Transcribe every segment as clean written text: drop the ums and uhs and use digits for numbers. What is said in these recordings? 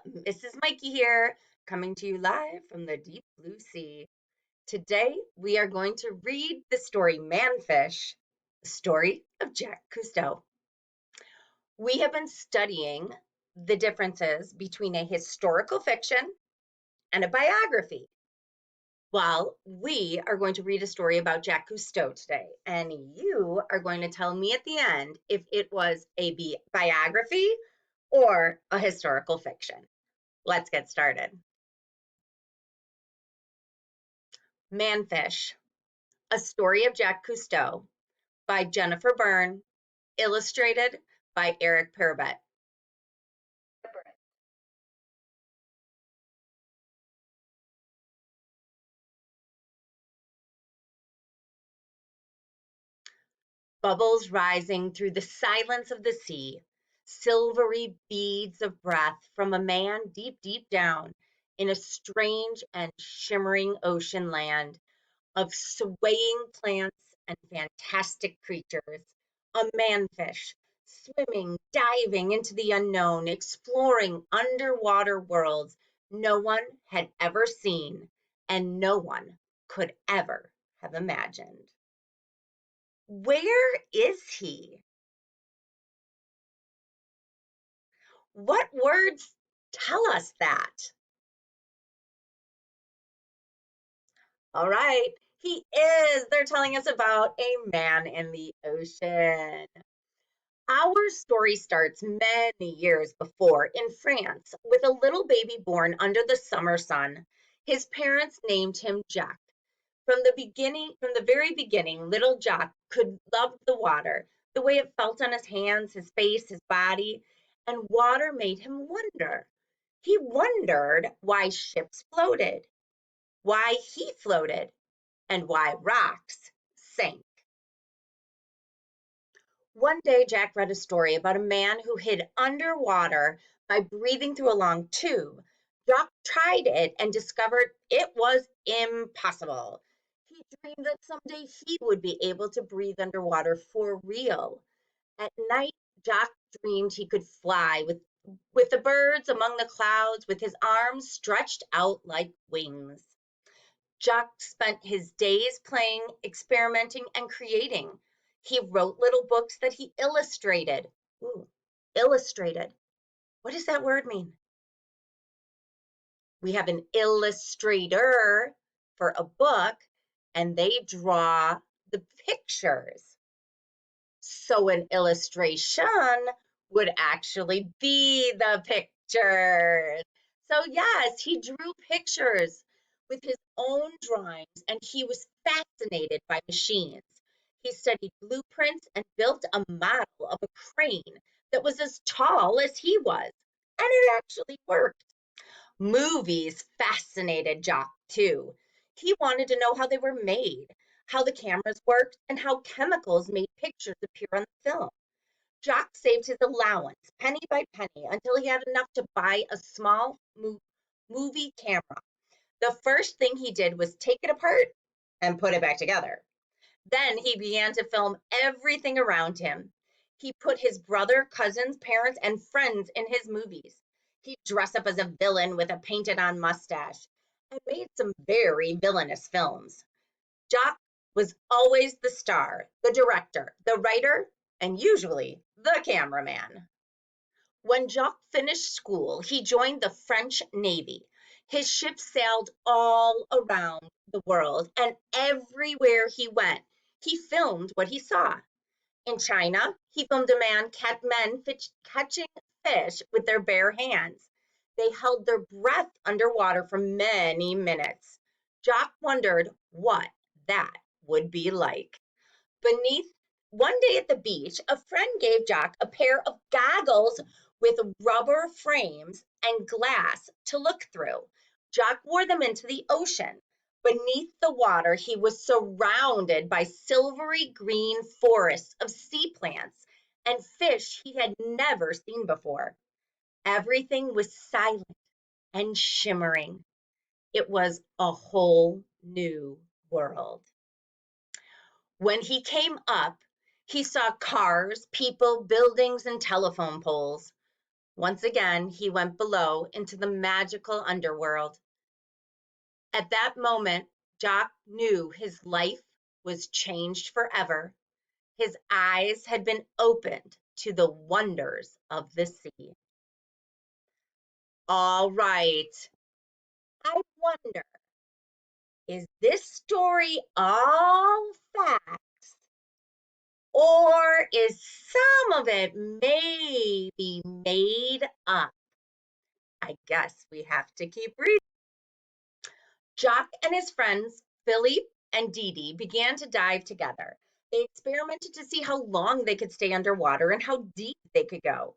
Mrs. Mikey here, coming to you live from the deep blue sea. Today, we are going to read the story Manfish, the story of Jacques Cousteau. We have been studying the differences between a historical fiction and a biography. Well, we are going to read a story about Jacques Cousteau today, and you are going to tell me at the end if it was a biography or a historical fiction. Let's get started. Manfish, A Story of Jacques Cousteau by Jennifer Byrne, illustrated by Eric Parabet. Bubbles rising through the silence of the sea, silvery beads of breath from a man deep, deep down in a strange and shimmering ocean land of swaying plants and fantastic creatures. A manfish, swimming, diving into the unknown, exploring underwater worlds no one had ever seen and no one could ever have imagined. Where is he? What words tell us that? All right, he is. They're telling us about a man in the ocean. Our story starts many years before in France with a little baby born under the summer sun. His parents named him Jacques. From the very beginning, little Jacques could love the water, the way it felt on his hands, his face, his body, and water made him wonder. He wondered why ships floated, why he floated, and why rocks sank. One day, Jack read a story about a man who hid underwater by breathing through a long tube. Jack tried it and discovered it was impossible. He dreamed that someday he would be able to breathe underwater for real. At night, Jack dreamed he could fly with the birds among the clouds, with his arms stretched out like wings. Jacques spent his days playing, experimenting, and creating. He wrote little books that he illustrated. Ooh, illustrated. What does that word mean? We have an illustrator for a book, and they draw the pictures. So an illustration would actually be the pictures. So yes, he drew pictures with his own drawings and he was fascinated by machines. He studied blueprints and built a model of a crane that was as tall as he was. And it actually worked. Movies fascinated Jock too. He wanted to know how they were made, how the cameras worked, and how chemicals made pictures appear on the film. Jock saved his allowance penny by penny until he had enough to buy a small movie camera. The first thing he did was take it apart and put it back together. Then he began to film everything around him. He put his brother, cousins, parents, and friends in his movies. He'd dress up as a villain with a painted on mustache and made some very villainous films. Jock was always the star, the director, the writer, and usually the cameraman. When Jacques finished school, he joined the French Navy. His ship sailed all around the world, and everywhere he went, he filmed what he saw. In China, he filmed a man catching fish with their bare hands. They held their breath underwater for many minutes. Jacques wondered what that would be like. Beneath One day at the beach, a friend gave Jacques a pair of goggles with rubber frames and glass to look through. Jacques wore them into the ocean. Beneath the water, he was surrounded by silvery green forests of sea plants and fish he had never seen before. Everything was silent and shimmering. It was a whole new world. When he came up, he saw cars, people, buildings, and telephone poles. Once again, he went below into the magical underworld. At that moment, Jacque knew his life was changed forever. His eyes had been opened to the wonders of the sea. All right, I wonder, is this story all facts, or is some of it maybe made up? I guess we have to keep reading. Jacque and his friends, Philippe and Dee Dee, began to dive together. They experimented to see how long they could stay underwater and how deep they could go.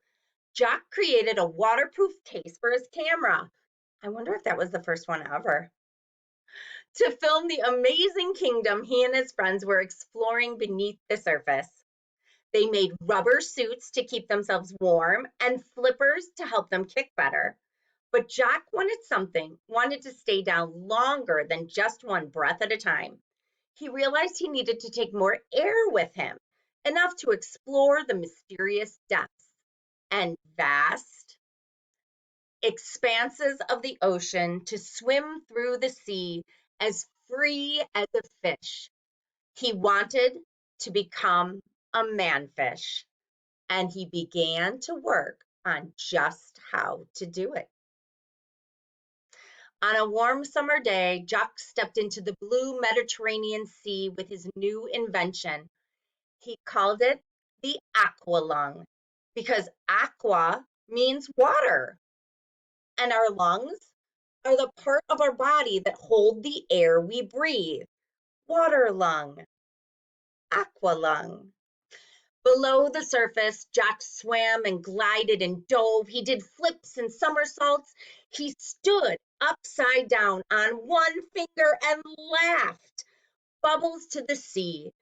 Jacque created a waterproof case for his camera. I wonder if that was the first one ever. To film the amazing kingdom he and his friends were exploring beneath the surface. They made rubber suits to keep themselves warm and flippers to help them kick better. But Jacque wanted to stay down longer than just one breath at a time. He realized he needed to take more air with him, enough to explore the mysterious depths and vast expanses of the ocean, to swim through the sea as free as a fish. He wanted to become a manfish, and he began to work on just how to do it. On a warm summer day, Jacque stepped into the blue Mediterranean Sea with his new invention. He called it the Aqualung because aqua means water, and our lungs are the part of our body that hold the air we breathe. Water lung, aqualung. Below the surface, Jacque swam and glided and dove. He did flips and somersaults. He stood upside down on one finger and laughed. Bubbles to the sea.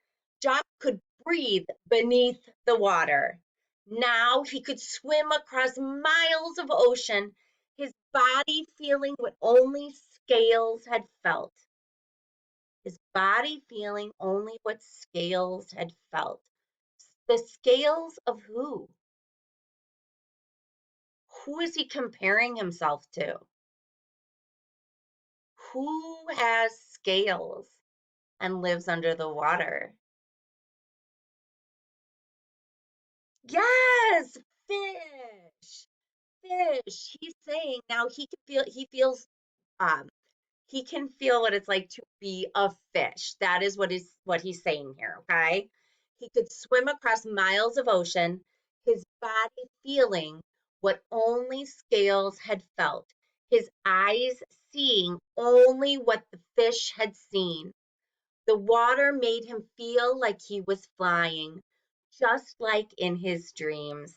Jacque could breathe beneath the water. Now he could swim across miles of ocean, his body feeling what only scales had felt. His body feeling only what scales had felt. The scales of who? Who is he comparing himself to? Who has scales and lives under the water? Yes, fish. Fish. He's saying now um he can feel what it's like to be a fish. That is what he's saying here, okay? He could swim across miles of ocean, his body feeling what only scales had felt, his eyes seeing only what the fish had seen. The water made him feel like he was flying, just like in his dreams.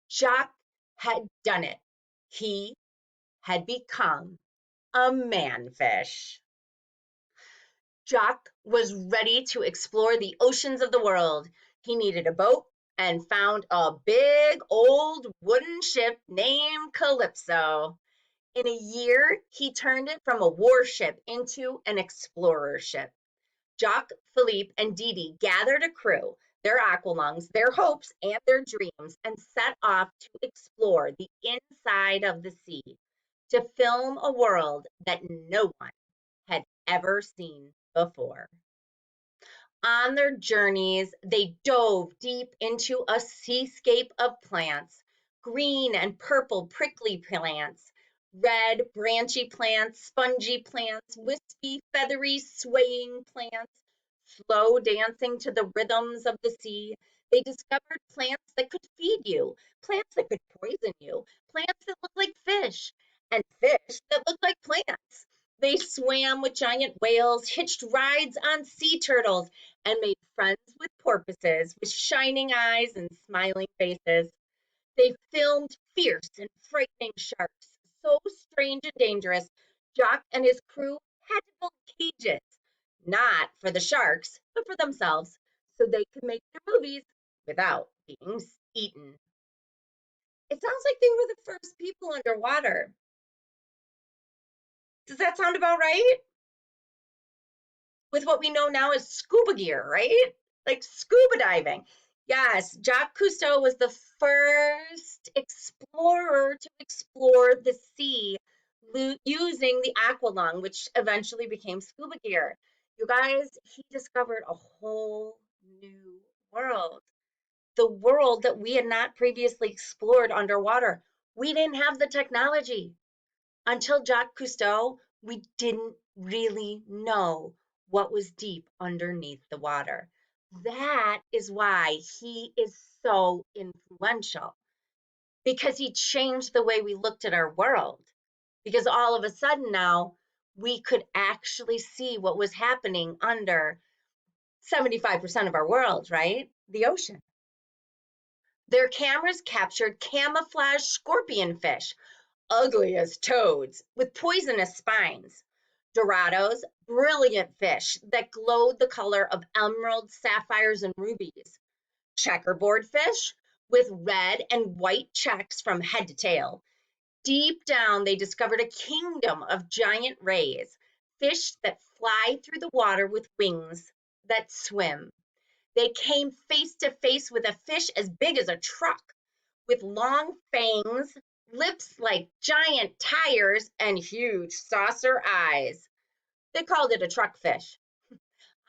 Jacque had done it. He had become a manfish. Jacque was ready to explore the oceans of the world. He needed a boat and found a big old wooden ship named Calypso. In a year, he turned it from a warship into an explorer ship. Jacque, Philippe, and Dee Dee gathered a crew, their aqualungs, their hopes, and their dreams, and set off to explore the inside of the sea, to film a world that no one had ever seen before. On their journeys, they dove deep into a seascape of plants, green and purple prickly plants, red branchy plants, spongy plants, wispy, feathery, swaying plants, slow dancing to the rhythms of the sea. They discovered plants that could feed you, plants that could poison you, plants that look like fish, and fish that look like plants. They swam with giant whales, hitched rides on sea turtles, and made friends with porpoises with shining eyes and smiling faces. They filmed fierce and frightening sharks, so strange and dangerous, Jacque and his crew had to build cages, not for the sharks, but for themselves, so they could make their movies without being eaten. It sounds like they were the first people underwater. Does that sound about right? With what we know now as scuba gear, right? Like scuba diving. Yes, Jacques Cousteau was the first explorer to explore the sea using the Aqualung, which eventually became scuba gear. You guys, he discovered a whole new world, the world that we had not previously explored underwater. We didn't have the technology. Until Jacques Cousteau, we didn't really know what was deep underneath the water. That is why he is so influential, because he changed the way we looked at our world. Because all of a sudden now we could actually see what was happening under 75% of our world, right? The ocean. Their cameras captured camouflage scorpionfish, ugly as toads, with poisonous spines. Dorados, brilliant fish that glowed the color of emeralds, sapphires, and rubies. Checkerboard fish with red and white checks from head to tail. Deep down, they discovered a kingdom of giant rays, fish that fly through the water with wings that swim. They came face to face with a fish as big as a truck, with long fangs, lips like giant tires, and huge saucer eyes. They called it a truckfish.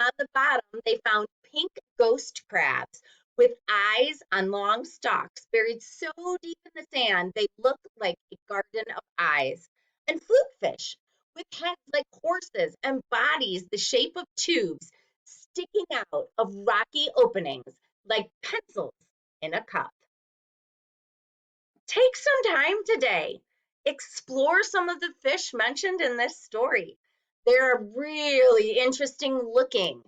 On the bottom, they found pink ghost crabs with eyes on long stalks buried so deep in the sand they looked like a garden of eyes. And flutefish with heads like horses and bodies the shape of tubes sticking out of rocky openings like pencils in a cup. Take some time today. Explore some of the fish mentioned in this story. They're really interesting looking,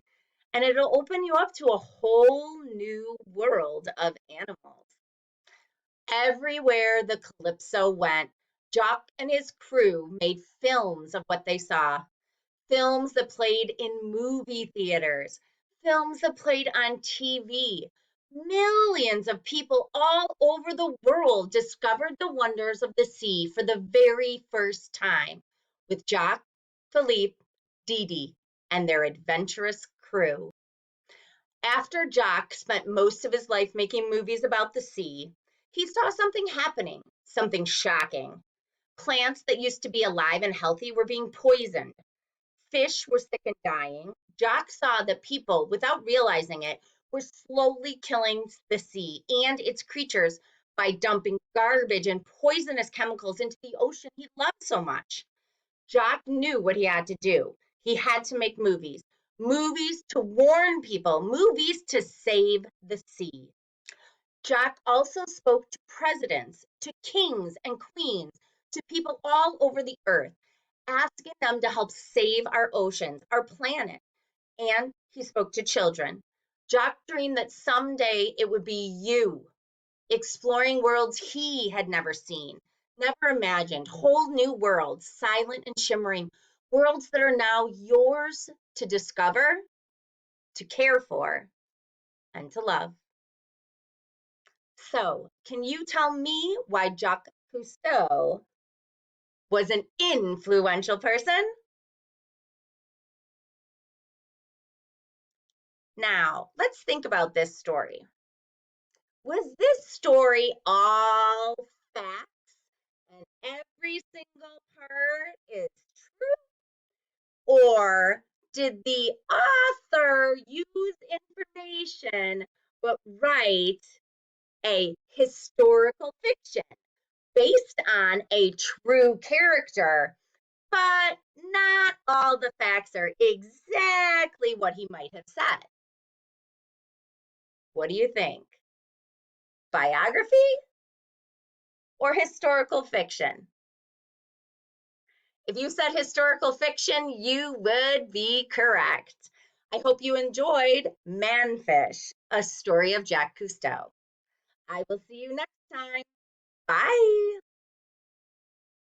and it'll open you up to a whole new world of animals. Everywhere the Calypso went, Jock and his crew made films of what they saw. Films that played in movie theaters, films that played on TV. Millions of people all over the world discovered the wonders of the sea for the very first time with Jacques, Philippe, Dee, and their adventurous crew. After Jacques spent most of his life making movies about the sea, he saw something happening, something shocking. Plants that used to be alive and healthy were being poisoned. Fish were sick and dying. Jacques saw that people, without realizing it, were slowly killing the sea and its creatures by dumping garbage and poisonous chemicals into the ocean he loved so much. Jacques knew what he had to do. He had to make movies, movies to warn people, movies to save the sea. Jacques also spoke to presidents, to kings and queens, to people all over the earth, asking them to help save our oceans, our planet. And he spoke to children. Jacques dreamed that someday it would be you, exploring worlds he had never seen, never imagined, whole new worlds, silent and shimmering, worlds that are now yours to discover, to care for, and to love. So, can you tell me why Jacques Cousteau was an influential person? Now, let's think about this story. Was this story all facts and every single part is true? Or did the author use information but write a historical fiction based on a true character, but not all the facts are exactly what he might have said? What do you think? Biography or historical fiction? If you said historical fiction, you would be correct. I hope you enjoyed Manfish, a story of Jacques Cousteau. I will see you next time. Bye.